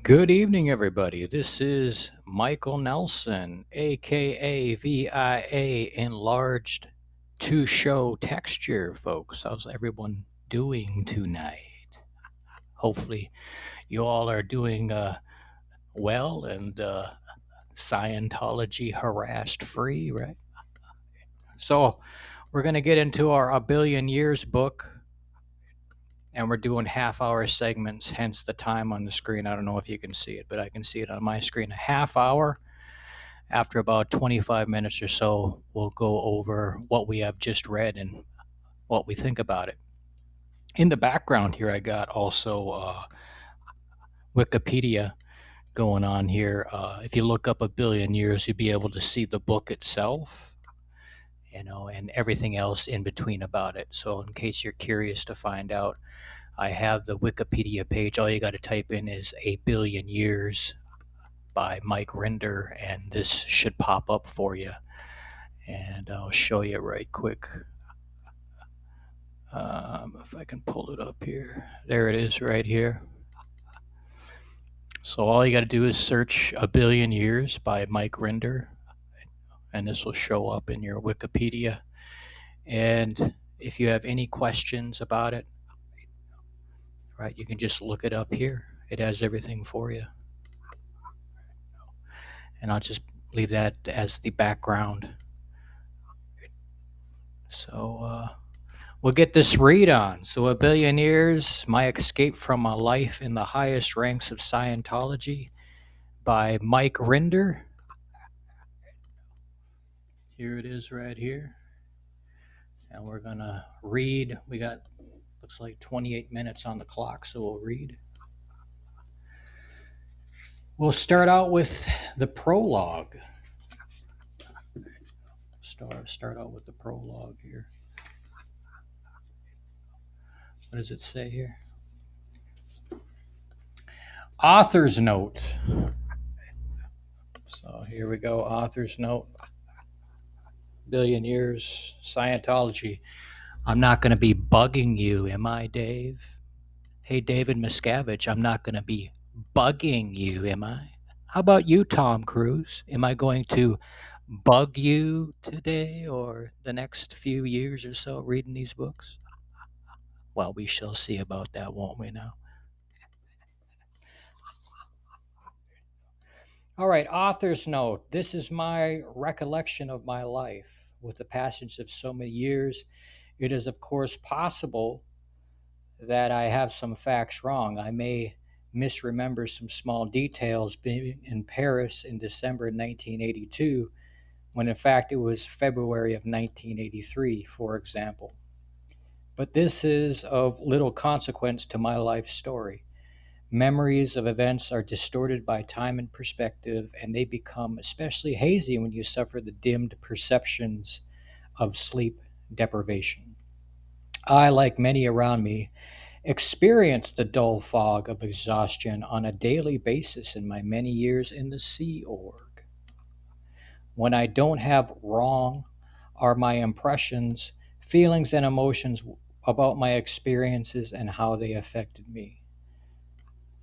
Good evening, everybody. This is Michael Nelson, aka VIA Enlarged to Show Texture, folks. How's everyone doing tonight? Hopefully, you all are doing well and Scientology harassed free, right? So, we're going to get into our A Billion Years book, and we're doing half-hour segments, hence the time on the screen. I don't know if you can see it, but I can see it on my screen. A half hour. After about 25 minutes or so, we'll go over what we have just read and what we think about it. In the background here, I got also Wikipedia going on here. If you look up A Billion Years, you'll be able to see the book itself, and everything else in between about it. So, in case you're curious to find out, I have the Wikipedia page. All you got to type in is A Billion Years by Mike Rinder, and this should pop up for you. And I'll show you right quick. If I can pull it up here. There it is right here. So all you got to do is search A Billion Years by Mike Rinder, and this will show up in your Wikipedia. And if you have any questions about it, right, you can just look it up here. It has everything for you. And I'll just leave that as the background. So we'll get this read on. So, A Billion Years, My Escape from a Life in the Highest Ranks of Scientology by Mike Rinder. Here it is right here. And we're going to read. We got, looks like 28 minutes on the clock, so we'll read. We'll start out with the prologue. Start out with the prologue here. What does it say here? Author's note. So here we go. Author's note. Billion Years, Scientology. I'm not going to be bugging you, am I, Dave? Hey, David Miscavige, I'm not going to be bugging you, am I? How about you, Tom Cruise? Am I going to bug you today or the next few years or so reading these books? Well, we shall see about that, won't we now? All right, author's note. This is my recollection of my life. With the passage of so many years, it is, of course, possible that I have some facts wrong. I may misremember some small details, being in Paris in December 1982, when in fact it was February of 1983, for example. But this is of little consequence to my life story. Memories of events are distorted by time and perspective, and they become especially hazy when you suffer the dimmed perceptions of sleep deprivation. I, like many around me, experience the dull fog of exhaustion on a daily basis in my many years in the Sea Org. When I don't have wrong are my impressions, feelings, and emotions about my experiences and how they affected me.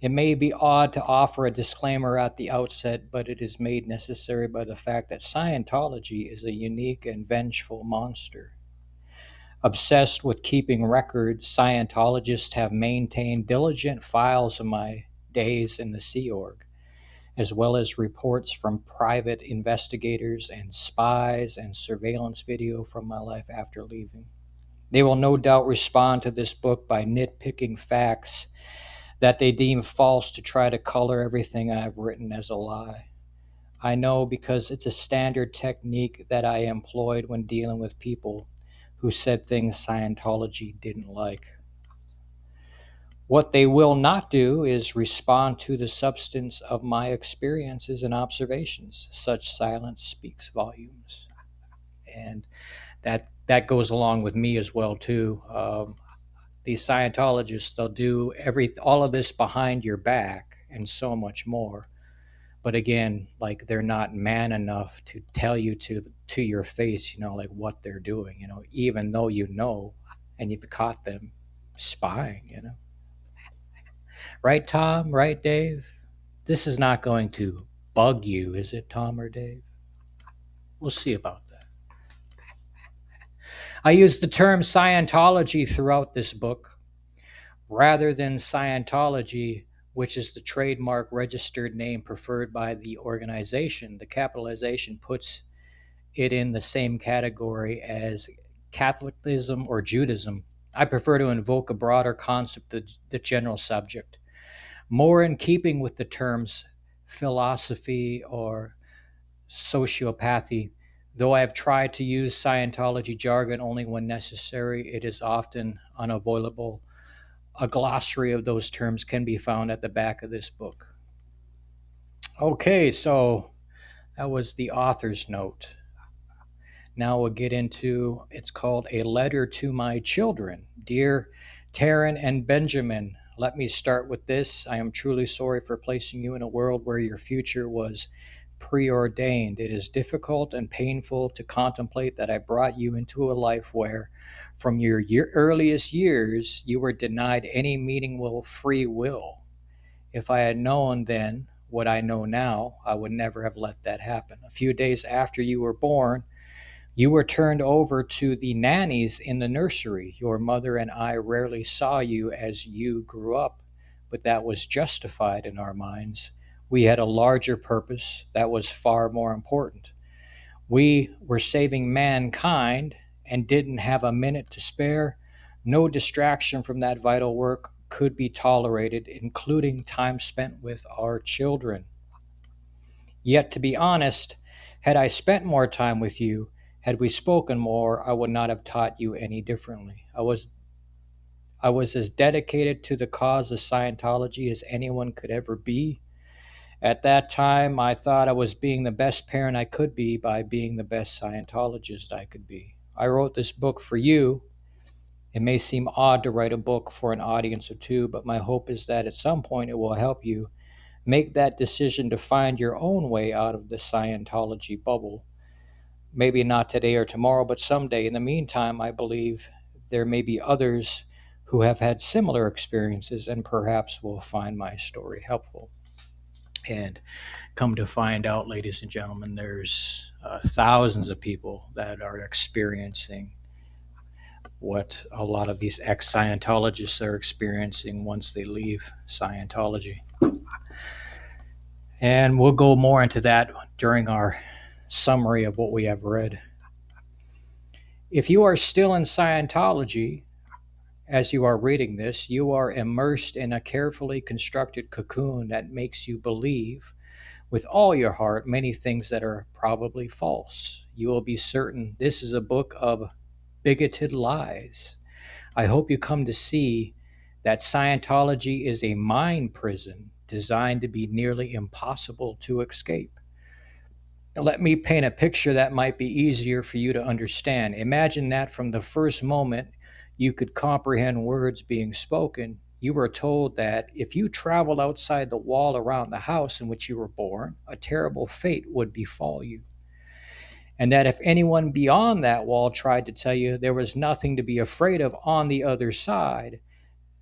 It may be odd to offer a disclaimer at the outset, but it is made necessary by the fact that Scientology is a unique and vengeful monster. Obsessed with keeping records, Scientologists have maintained diligent files of my days in the Sea Org, as well as reports from private investigators and spies and surveillance video from my life after leaving. They will no doubt respond to this book by nitpicking facts that they deem false to try to color everything I've written as a lie. I know because it's a standard technique that I employed when dealing with people who said things Scientology didn't like. What they will not do is respond to the substance of my experiences and observations. Such silence speaks volumes. And that goes along with me as well, too. These Scientologists, they'll do all of this behind your back and so much more. But again, like, they're not man enough to tell you to your face, like what they're doing, even though and you've caught them spying, Right, Tom? Right, Dave? This is not going to bug you, is it, Tom or Dave? We'll see about that. I use the term Scientology throughout this book rather than Scientology, which is the trademark registered name preferred by the organization. The capitalization puts it in the same category as Catholicism or Judaism. I prefer to invoke a broader concept of the general subject, more in keeping with the terms philosophy or sociopathy. Though I have tried to use Scientology jargon only when necessary, it is often unavoidable. A glossary of those terms can be found at the back of this book. Okay, so that was the author's note. Now we'll get into, it's called A Letter to My Children. Dear Taryn and Benjamin, let me start with this. I am truly sorry for placing you in a world where your future was preordained. It is difficult and painful to contemplate that I brought you into a life where, from your earliest years, you were denied any meaningful free will. If I had known then what I know now, I would never have let that happen. A few days after you were born, you were turned over to the nannies in the nursery. Your mother and I rarely saw you as you grew up, but that was justified in our minds. We had a larger purpose that was far more important. We were saving mankind and didn't have a minute to spare. No distraction from that vital work could be tolerated, including time spent with our children. Yet, to be honest, had I spent more time with you, had we spoken more, I would not have taught you any differently. I was as dedicated to the cause of Scientology as anyone could ever be. At that time, I thought I was being the best parent I could be by being the best Scientologist I could be. I wrote this book for you. It may seem odd to write a book for an audience of two, but my hope is that at some point it will help you make that decision to find your own way out of the Scientology bubble. Maybe not today or tomorrow, but someday. In the meantime, I believe there may be others who have had similar experiences and perhaps will find my story helpful. And come to find out, ladies and gentlemen, there's thousands of people that are experiencing what a lot of these ex-Scientologists are experiencing once they leave Scientology. And we'll go more into that during our summary of what we have read. If you are still in Scientology, as you are reading this, you are immersed in a carefully constructed cocoon that makes you believe with all your heart many things that are probably false. You will be certain this is a book of bigoted lies. I hope you come to see that Scientology is a mind prison designed to be nearly impossible to escape. Let me paint a picture that might be easier for you to understand. Imagine that from the first moment you could comprehend words being spoken, you were told that if you traveled outside the wall around the house in which you were born, a terrible fate would befall you. And that if anyone beyond that wall tried to tell you there was nothing to be afraid of on the other side,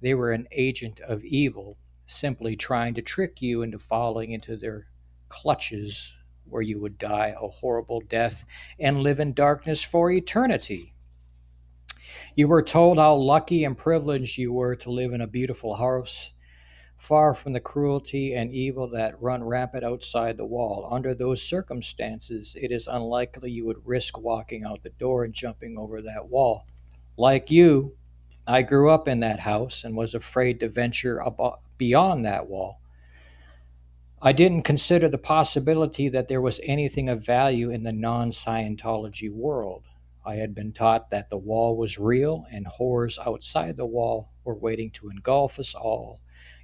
they were an agent of evil, simply trying to trick you into falling into their clutches, where you would die a horrible death and live in darkness for eternity. You were told how lucky and privileged you were to live in a beautiful house, far from the cruelty and evil that run rampant outside the wall. Under those circumstances, it is unlikely you would risk walking out the door and jumping over that wall. Like you, I grew up in that house and was afraid to venture beyond that wall. I didn't consider the possibility that there was anything of value in the non-Scientology world. I had been taught that the wall was real and horrors outside the wall were waiting to engulf us all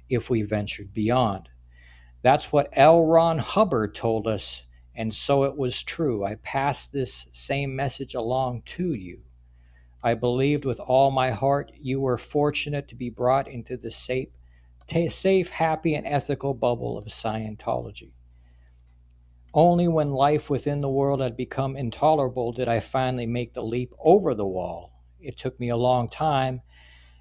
if we ventured beyond. That's what L. Ron Hubbard told us, and so it was true. I passed this same message along to you. I believed with all my heart you were fortunate to be brought into the safe, happy, and ethical bubble of Scientology. Only when life within the world had become intolerable did I finally make the leap over the wall. It took me a long time,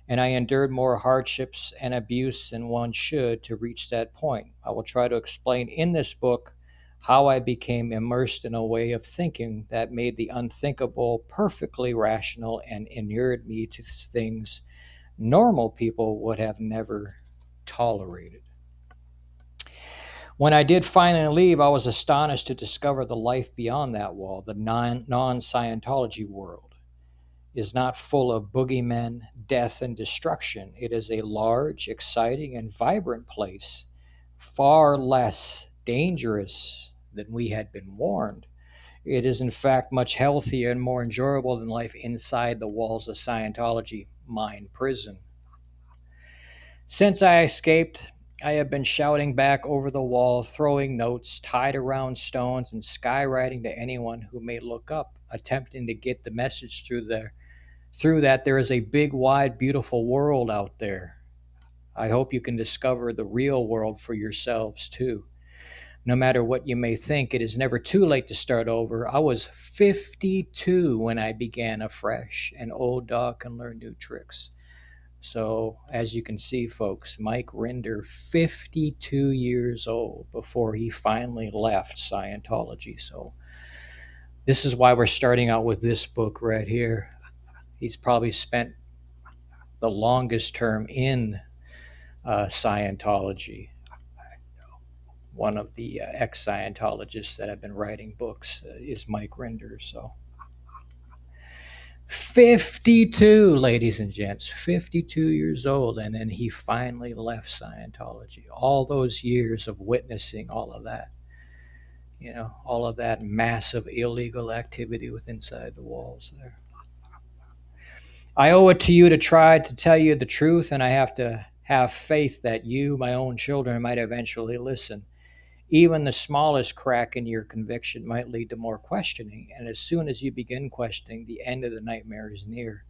and I endured more hardships and abuse than one should to reach that point. I will try to explain in this book how I became immersed in a way of thinking that made the unthinkable perfectly rational and inured me to things normal people would have never tolerated. When I did finally leave, I was astonished to discover the life beyond that wall, the non Scientology world is not full of boogeymen, death, and destruction. It is a large, exciting, and vibrant place, far less dangerous than we had been warned. It is, in fact, much healthier and more enjoyable than life inside the walls of Scientology mind prison. Since I escaped, I have been shouting back over the wall, throwing notes tied around stones, and skywriting to anyone who may look up, attempting to get the message through that there is a big, wide, beautiful world out there. I hope you can discover the real world for yourselves too. No matter what you may think, it is never too late to start over. I was 52 when I began afresh. An old dog can learn new tricks. So, as you can see, folks, Mike Rinder, 52 years old before he finally left Scientology. So, this is why we're starting out with this book right here. He's probably spent the longest term in Scientology. One of the ex-Scientologists that have been writing books is Mike Rinder. So 52, ladies and gents, 52 years old, and then he finally left Scientology. All those years of witnessing all of that, all of that massive illegal activity within inside the walls there. I owe it to you to try to tell you the truth, and I have to have faith that you, my own children, might eventually listen. Even the smallest crack in your conviction might lead to more questioning, and as soon as you begin questioning, the end of the nightmare is near.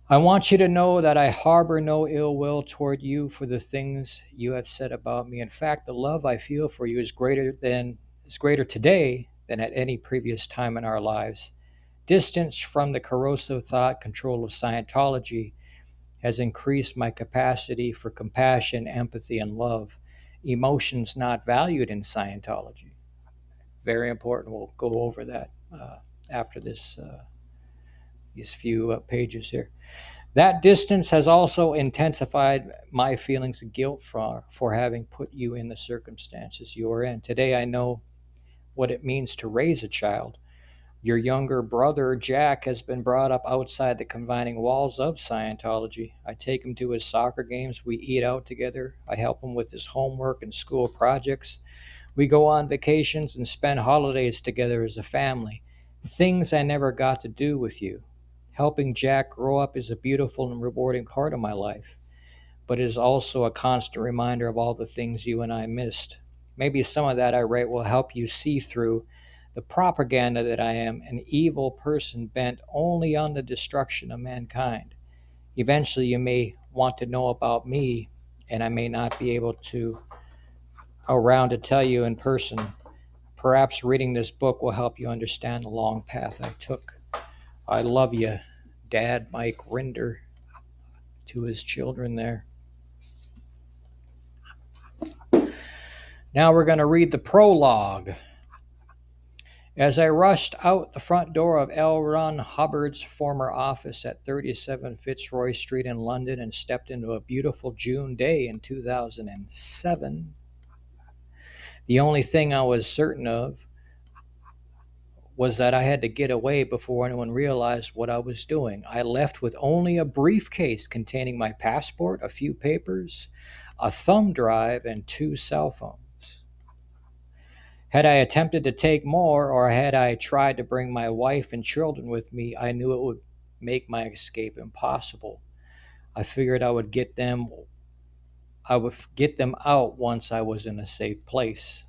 I want you to know that I harbor no ill will toward you for the things you have said about me. In fact, the love I feel for you is greater today than at any previous time in our lives. Distance from the corrosive thought control of Scientology has increased my capacity for compassion, empathy, and love, emotions not valued in Scientology. Very important. We'll go over that after these few pages here. That distance has also intensified my feelings of guilt for having put you in the circumstances you are in. Today, I know what it means to raise a child. Your younger brother, Jack, has been brought up outside the confining walls of Scientology. I take him to his soccer games. We eat out together. I help him with his homework and school projects. We go on vacations and spend holidays together as a family. Things I never got to do with you. Helping Jack grow up is a beautiful and rewarding part of my life, but it is also a constant reminder of all the things you and I missed. Maybe some of that I write will help you see through the propaganda that I am an evil person bent only on the destruction of mankind. Eventually, you may want to know about me, and I may not be able to around to tell you in person. Perhaps reading this book will help you understand the long path I took. I love you, Dad, Mike Rinder, to his children there. Now we're going to read the prologue. As I rushed out the front door of L. Ron Hubbard's former office at 37 Fitzroy Street in London and stepped into a beautiful June day in 2007, the only thing I was certain of was that I had to get away before anyone realized what I was doing. I left with only a briefcase containing my passport, a few papers, a thumb drive, and 2 cell phones. Had I attempted to take more, or had I tried to bring my wife and children with me, I knew it would make my escape impossible. I figured I would get them out once I was in a safe place.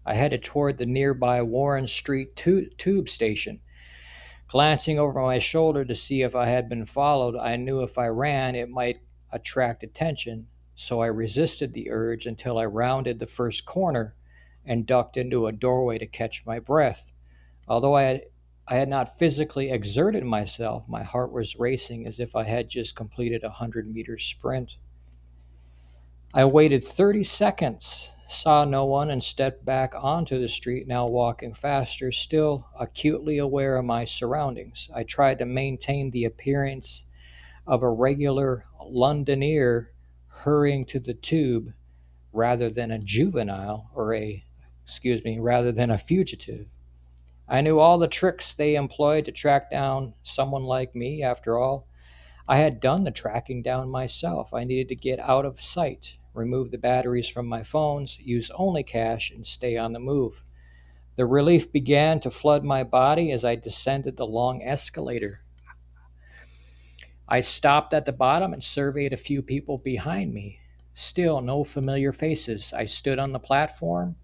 I headed toward the nearby Warren Street tube station. Glancing over my shoulder to see if I had been followed, I knew if I ran, it might attract attention, so I resisted the urge until I rounded the first corner and ducked into a doorway to catch my breath. Although I I had not physically exerted myself. My heart was racing as if I had just completed a 100-meter sprint. I waited 30 seconds, saw no one, and stepped back onto the street, now walking faster, still acutely aware of my surroundings. I tried to maintain the appearance of a regular Londoner hurrying to the tube rather than a juvenile or rather than a fugitive. I knew all the tricks they employed to track down someone like me. After all, I had done the tracking down myself. I needed to get out of sight, remove the batteries from my phones, use only cash, and stay on the move. The relief began to flood my body as I descended the long escalator. I stopped at the bottom and surveyed a few people behind me. Still no familiar faces. I stood on the platform,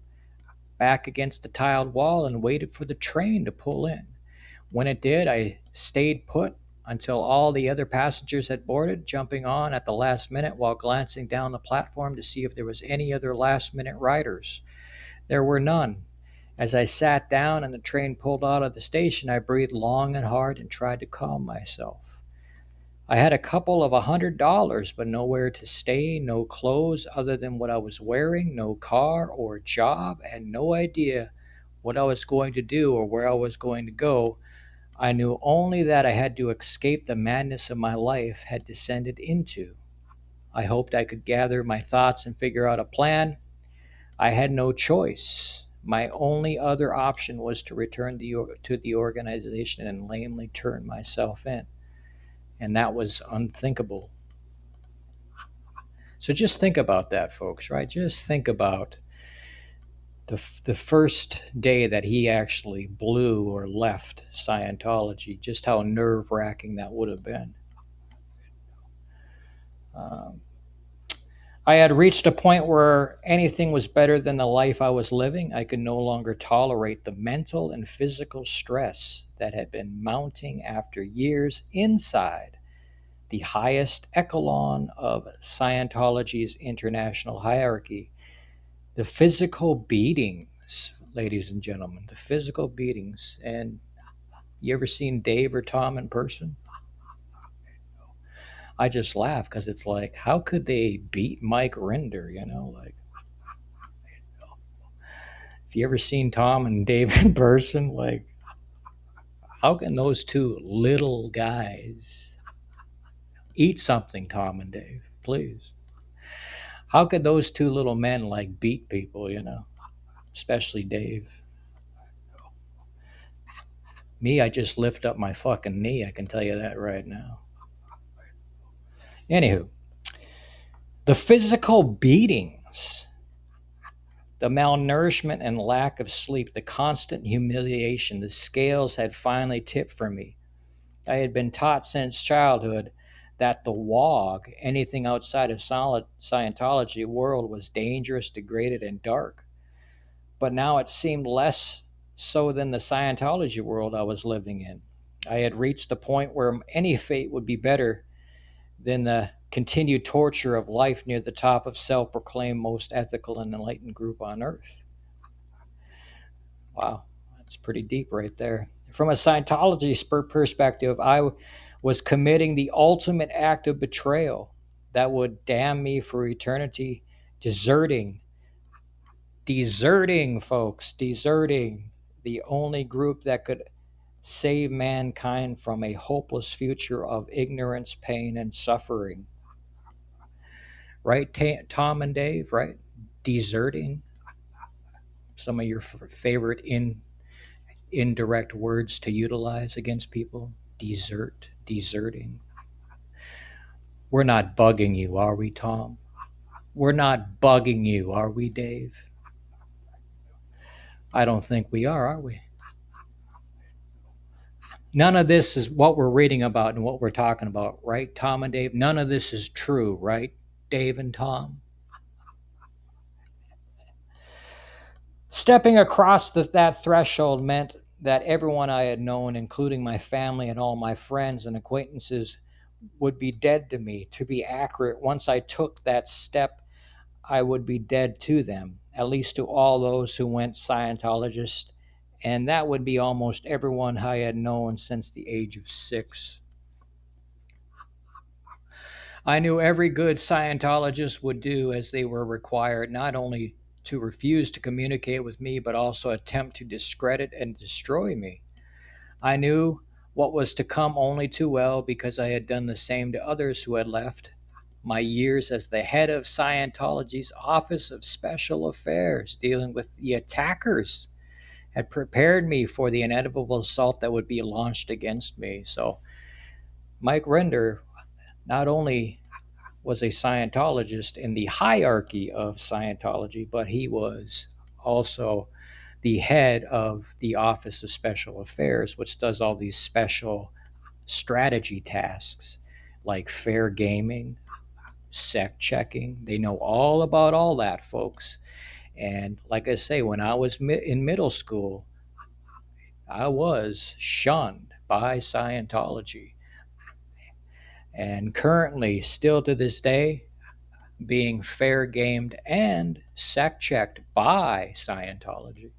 back against the tiled wall, and waited for the train to pull in. When it did, I stayed put until all the other passengers had boarded, jumping on at the last minute while glancing down the platform to see if there was any other last-minute riders. There were none. As I sat down and the train pulled out of the station, I breathed long and hard and tried to calm myself. I had a couple of $100, but nowhere to stay, no clothes other than what I was wearing, no car or job, and no idea what I was going to do or where I was going to go. I knew only that I had to escape the madness of my life had descended into. I hoped I could gather my thoughts and figure out a plan. I had no choice. My only other option was to return to the organization and lamely turn myself in. And that was unthinkable. So just think about that, folks, right? Just think about the first day that he actually blew or left Scientology, just how nerve wracking that would have been. Um, I had reached a point where anything was better than the life I was living. I could no longer tolerate the mental and physical stress that had been mounting after years inside the highest echelon of Scientology's international hierarchy. The physical beatings, ladies and gentlemen, the physical beatings. And you ever seen Dave or Tom in person? I just laugh because it's like, how could they beat Mike Rinder? Like, if you ever seen Tom and Dave in person, like, how can those two little guys eat something, Tom and Dave? Please. How could those two little men like beat people, especially Dave? Me, I just lift up my fucking knee. I can tell you that right now. Anywho, the physical beatings, the malnourishment and lack of sleep, the constant humiliation, the scales had finally tipped for me. I had been taught since childhood that the WOG, anything outside of Scientology world, was dangerous, degraded, and dark. But now it seemed less so than the Scientology world I was living in. I had reached a point where any fate would be better than the continued torture of life near the top of self-proclaimed most ethical and enlightened group on earth. Wow, that's pretty deep right there. From a Scientology perspective, I was committing the ultimate act of betrayal that would damn me for eternity, deserting, folks, deserting the only group that could save mankind from a hopeless future of ignorance, pain, and suffering. Right, Tom and Dave, right? Deserting. Some of your favorite indirect words to utilize against people. Deserting. We're not bugging you, are we, Tom? We're not bugging you, are we, Dave? I don't think we are we? None of this is what we're reading about and what we're talking about, right, Tom and Dave? None of this is true, right, Dave and Tom? Stepping across that threshold meant that everyone I had known, including my family and all my friends and acquaintances, would be dead to me. To be accurate, once I took that step, I would be dead to them, at least to all those who went Scientologist and that would be almost everyone I had known since the age of 6. I knew every good Scientologist would do as they were required, not only to refuse to communicate with me, but also attempt to discredit and destroy me. I knew what was to come only too well because I had done the same to others who had left. My years as the head of Scientology's Office of Special Affairs, dealing with the attackers, had prepared me for the inevitable assault that would be launched against me. So, Mike Rinder not only was a Scientologist in the hierarchy of Scientology, but he was also the head of the Office of Special Affairs, which does all these special strategy tasks like fair gaming, sec checking. They know all about all that, folks. And like I say, when I was in middle school, I was shunned by Scientology. And currently, still to this day, being fair gamed and sec checked by Scientology.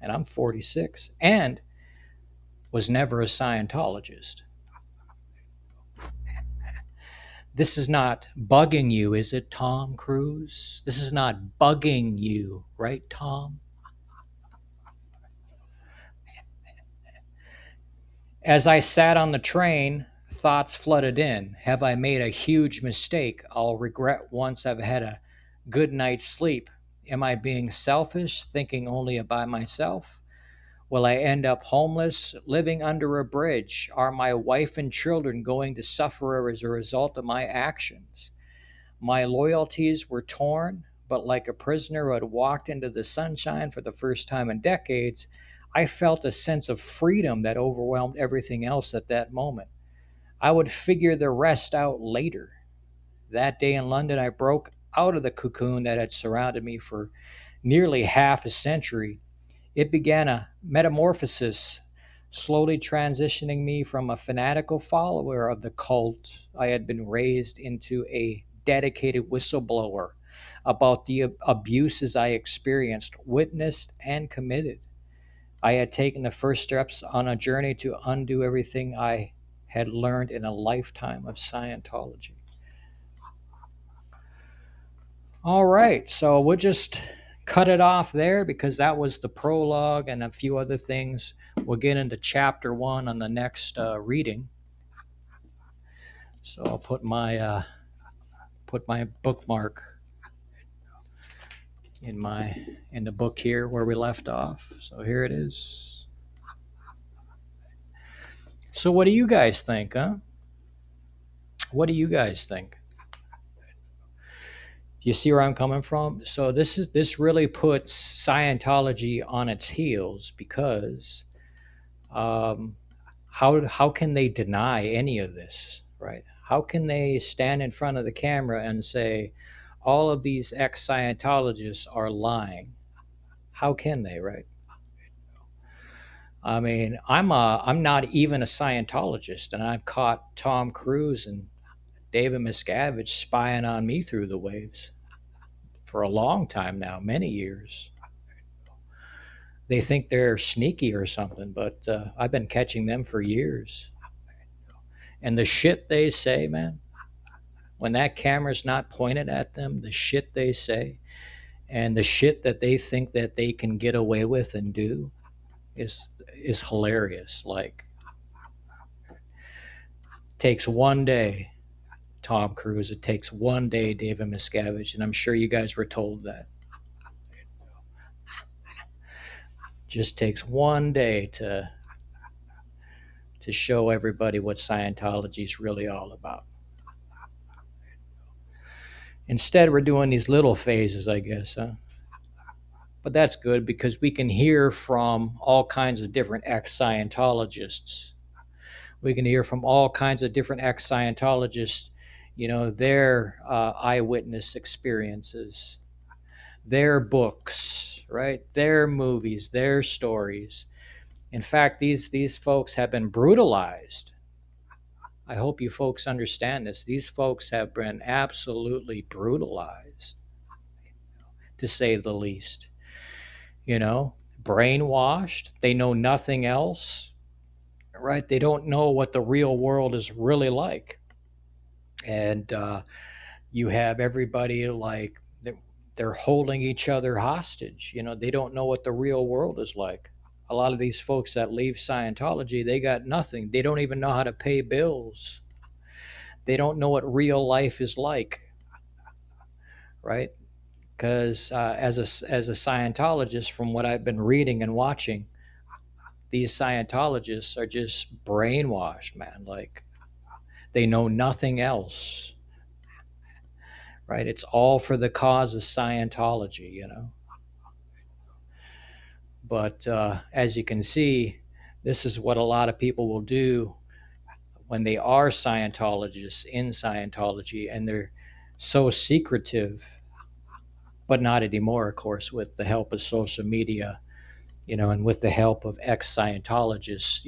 And I'm 46 and was never a Scientologist. This is not bugging you, is it, Tom Cruise? This is not bugging you, right, Tom? As I sat on the train, thoughts flooded in. Have I made a huge mistake I'll regret once I've had a good night's sleep? Am I being selfish, thinking only about myself? Will I end up homeless, living under a bridge? Are my wife and children going to suffer as a result of my actions? My loyalties were torn, but like a prisoner who had walked into the sunshine for the first time in decades, I felt a sense of freedom that overwhelmed everything else at that moment. I would figure the rest out later. That day in London, I broke out of the cocoon that had surrounded me for nearly half a century. It began a metamorphosis, slowly transitioning me from a fanatical follower of the cult I had been raised into a dedicated whistleblower about the abuses I experienced, witnessed, and committed. I had taken the first steps on a journey to undo everything I had learned in a lifetime of Scientology. All right, so we'll just cut it off there because that was the prologue and a few other things. We'll get into chapter 1 on the next reading. So I'll put my bookmark in the book here where we left off. So here it is. So what do you guys think, huh? What do you guys think? Do you see where I'm coming from? So this really puts Scientology on its heels because how can they deny any of this, right? How can they stand in front of the camera and say all of these ex-Scientologists are lying? How can they, right? I mean, I'm not even a Scientologist, and I've caught Tom Cruise and David Miscavige spying on me through the waves for a long time now, many years. They think they're sneaky or something, but I've been catching them for years. And the shit they say, man, when that camera's not pointed at them, the shit they say and the shit that they think that they can get away with and do is hilarious. Like, takes one day, Tom Cruise. It takes one day, David Miscavige, and I'm sure you guys were told that. Just takes one day to show everybody what Scientology is really all about. Instead, we're doing these little phases, I guess, huh? But that's good because we can hear from all kinds of different ex-Scientologists. We can hear from all kinds of different ex-Scientologists, their eyewitness experiences, their books, right? Their movies, their stories. In fact, these folks have been brutalized. I hope you folks understand this. These folks have been absolutely brutalized, to say the least. brainwashed. They know nothing else, right? They don't know what the real world is really like. And you have everybody like they're holding each other hostage. They don't know what the real world is like. A lot of these folks that leave Scientology, they got nothing. They don't even know how to pay bills. They don't know what real life is like, right? Because as a Scientologist, from what I've been reading and watching, these Scientologists are just brainwashed, man. Like they know nothing else, right? It's all for the cause of Scientology. But as you can see, this is what a lot of people will do when they are Scientologists in Scientology, and they're so secretive, but not anymore, of course, with the help of social media, and with the help of ex-Scientologists,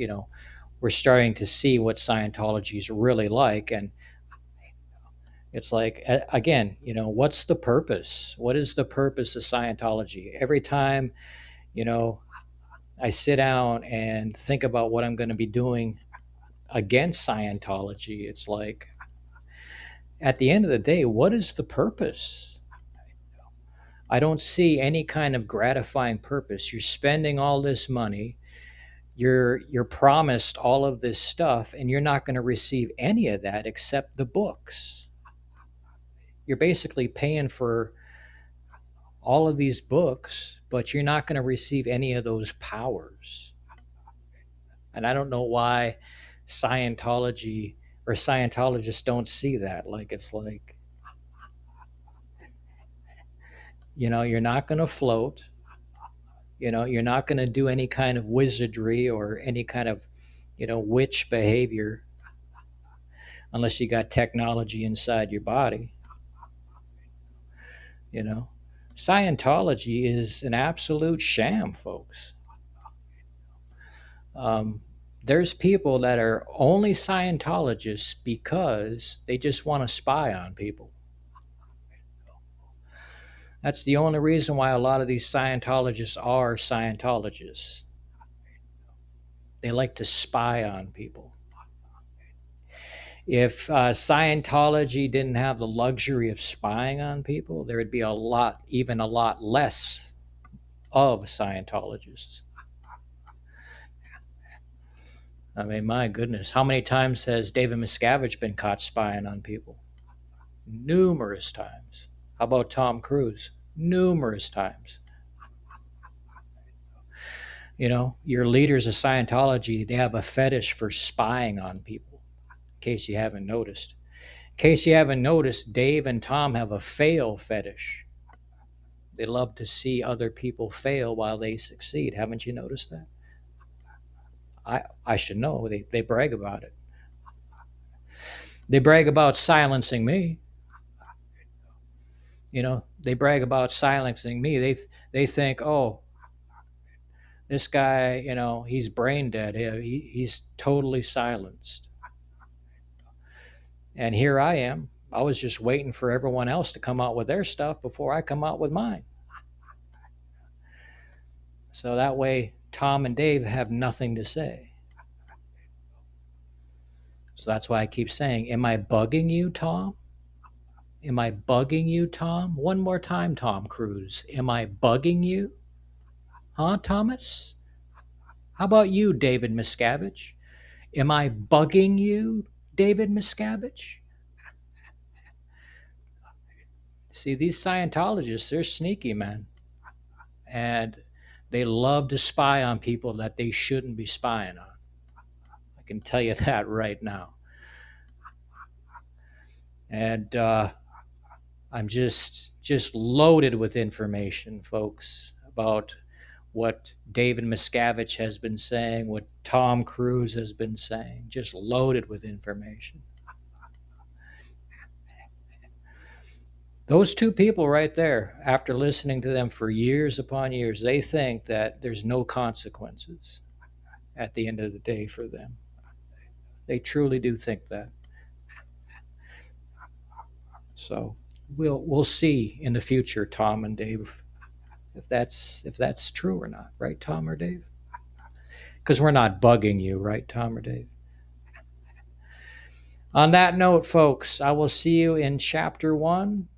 we're starting to see what Scientology is really like. And it's like, again, what's the purpose? What is the purpose of Scientology? Every time, I sit down and think about what I'm going to be doing against Scientology, it's like, at the end of the day, what is the purpose? I don't see any kind of gratifying purpose. You're spending all this money, you're promised all of this stuff, and you're not going to receive any of that except the books. You're basically paying for all of these books, but you're not going to receive any of those powers. And I don't know why Scientology or Scientologists don't see that. Like, it's like, you're not going to float. You're not going to do any kind of wizardry or any kind of, witch behavior unless you got technology inside your body. Scientology is an absolute sham, folks. There's people that are only Scientologists because they just want to spy on people. That's the only reason why a lot of these Scientologists are Scientologists. They like to spy on people. If Scientology didn't have the luxury of spying on people, there would be even a lot less of Scientologists. I mean, my goodness, how many times has David Miscavige been caught spying on people? Numerous times. How about Tom Cruise? Numerous times. Your leaders of Scientology, they have a fetish for spying on people, in case you haven't noticed. In case you haven't noticed, Dave and Tom have a fail fetish. They love to see other people fail while they succeed. Haven't you noticed that? I should know. They brag about it. They brag about silencing me. They brag about silencing me. They think, oh, this guy, he's brain dead. He's totally silenced. And here I am. I was just waiting for everyone else to come out with their stuff before I come out with mine. So that way, Tom and Dave have nothing to say. So that's why I keep saying, am I bugging you, Tom? Am I bugging you, Tom? One more time, Tom Cruise. Am I bugging you? Huh, Thomas? How about you, David Miscavige? Am I bugging you, David Miscavige? See, these Scientologists, they're sneaky, man. And they love to spy on people that they shouldn't be spying on. I can tell you that right now. And I'm just loaded with information, folks, about what David Miscavige has been saying, what Tom Cruise has been saying, just loaded with information. Those two people right there, after listening to them for years upon years, they think that there's no consequences at the end of the day for them. They truly do think that. So we'll see in the future, Tom and Dave. if that's true or not, right, Tom or Dave? Because we're not bugging you, right, Tom or Dave? On that note, folks, I will see you in chapter 1